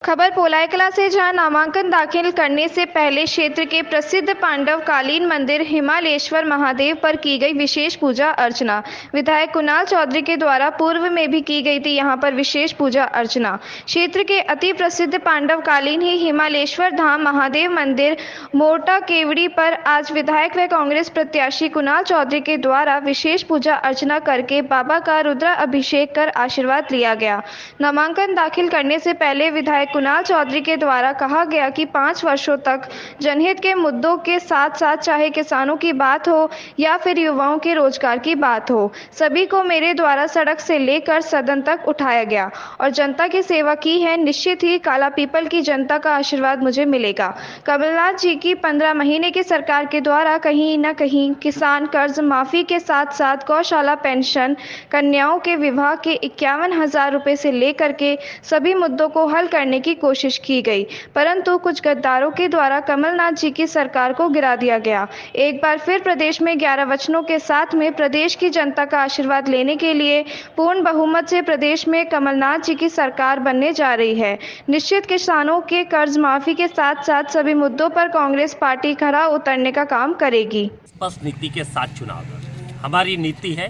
खबर पोलायकला से, जहां नामांकन दाखिल करने से पहले क्षेत्र के प्रसिद्ध पांडवकालीन मंदिर हिमालेश्वर महादेव पर की गई विशेष पूजा अर्चना। विधायक कुणाल चौधरी के द्वारा पूर्व में भी की गई थी यहां पर विशेष पूजा अर्चना। क्षेत्र के अति प्रसिद्ध पांडवकालीन ही हिमालेश्वर धाम महादेव मंदिर मोरटा केवड़ी पर आज विधायक व कांग्रेस प्रत्याशी कुणाल चौधरी के द्वारा विशेष पूजा अर्चना करके बाबा का रुद्र अभिषेक कर आशीर्वाद लिया गया। नामांकन दाखिल करने से पहले विधायक कुणाल चौधरी के द्वारा कहा गया कि 5 वर्षों तक जनहित के मुद्दों के साथ साथ चाहे किसानों की बात हो या फिर युवाओं के रोजगार की बात हो, सभी को मेरे द्वारा सड़क से लेकर सदन तक उठाया गया और जनता की सेवा की है। निश्चित ही काला पीपल की जनता का आशीर्वाद मुझे मिलेगा। कमलनाथ जी की 15 महीने की सरकार के द्वारा कहीं न कहीं किसान कर्ज माफी के साथ साथ गौशाला पेंशन, कन्याओं के विवाह के 51,000 रुपए से लेकर के सभी मुद्दों को हल करने की कोशिश की गई, परंतु कुछ गद्दारों के द्वारा कमलनाथ जी की सरकार को गिरा दिया गया। एक बार फिर प्रदेश में 11 वचनों के साथ में प्रदेश की जनता का आशीर्वाद लेने के लिए पूर्ण बहुमत से प्रदेश में कमलनाथ जी की सरकार बनने जा रही है। निश्चित किसानों के कर्ज माफी के साथ साथ सभी मुद्दों पर कांग्रेस पार्टी खरा उतरने का काम करेगी। स्पष्ट नीति के साथ चुनाव हमारी नीति है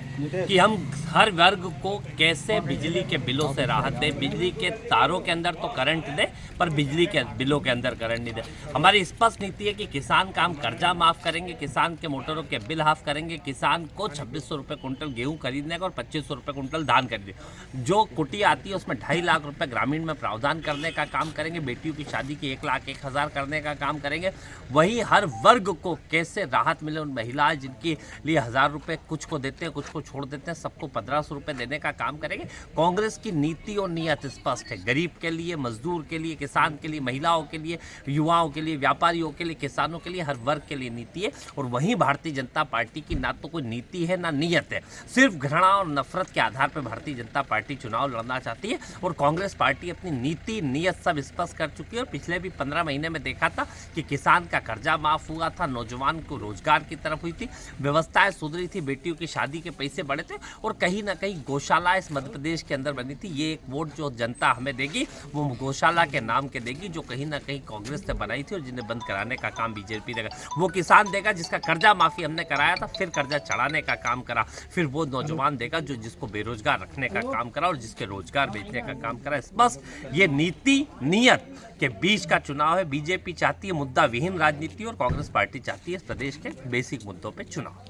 कि हम हर वर्ग को कैसे बिजली के बिलों से राहत दें। बिजली के तारों के अंदर तो करंट दें, पर बिजली के बिलों के अंदर करंट नहीं दें। हमारी स्पष्ट नीति है कि किसान का हम कर्जा माफ़ करेंगे, किसान के मोटरों के बिल हाफ करेंगे, किसान को 2600 रुपये कुंटल गेहूं खरीदने का और 2500 रुपये कुंटल धान खरीदने। जो कुटी आती है उसमें 2.5 लाख रुपये ग्रामीण में प्रावधान करने का काम करेंगे। बेटियों की शादी की 1,01,000 करने का काम करेंगे। वही हर वर्ग को कैसे राहत मिले, उन महिलाएं जिनके लिए 1,000 रुपये कुछ को देते हैं, कुछ को छोड़ देते हैं, सबको 1,500 रुपये देने का काम करेंगे। कांग्रेस की नीति और नीयत स्पष्ट है। गरीब के लिए, मजदूर के लिए, किसान के लिए, महिलाओं के लिए, युवाओं के लिए, व्यापारियों के लिए, किसानों के लिए, हर वर्ग के लिए नीति है। और वहीं भारतीय जनता पार्टी की ना तो कोई नीति है ना नीयत है। सिर्फ घृणा और नफरत के आधार पर भारतीय जनता पार्टी चुनाव लड़ना चाहती है और कांग्रेस पार्टी अपनी नीति नीयत सब स्पष्ट कर चुकी है। और पिछले भी 15 महीने में देखा था कि किसान का कर्जा माफ हुआ था, नौजवान को रोजगार की तरफ हुई थी, व्यवस्थाएं सुधरी थी, बेटियों की शादी के पैसे बढ़े थे और कहीं ना कहीं गौशाला इस मध्य प्रदेश के अंदर बनी थी। ये एक वोट जो जनता हमें देगी वो गौशाला के नाम के देगी, जो कहीं ना कहीं कांग्रेस ने बनाई थी और जिन्हें बंद कराने का काम बीजेपी देगा। वो किसान देगा जिसका कर्जा माफी हमने कराया था, फिर कर्जा चढ़ाने का काम करा। फिर वो नौजवान देगा जो जिसको बेरोजगार रखने का काम करा और जिसके रोजगार बेचने का काम करा। स्पष्ट ये नीति नीयत के बीच का चुनाव है। बीजेपी चाहती है मुद्दा विहीन राजनीति और कांग्रेस पार्टी चाहती है प्रदेश के बेसिक मुद्दों पर चुनाव।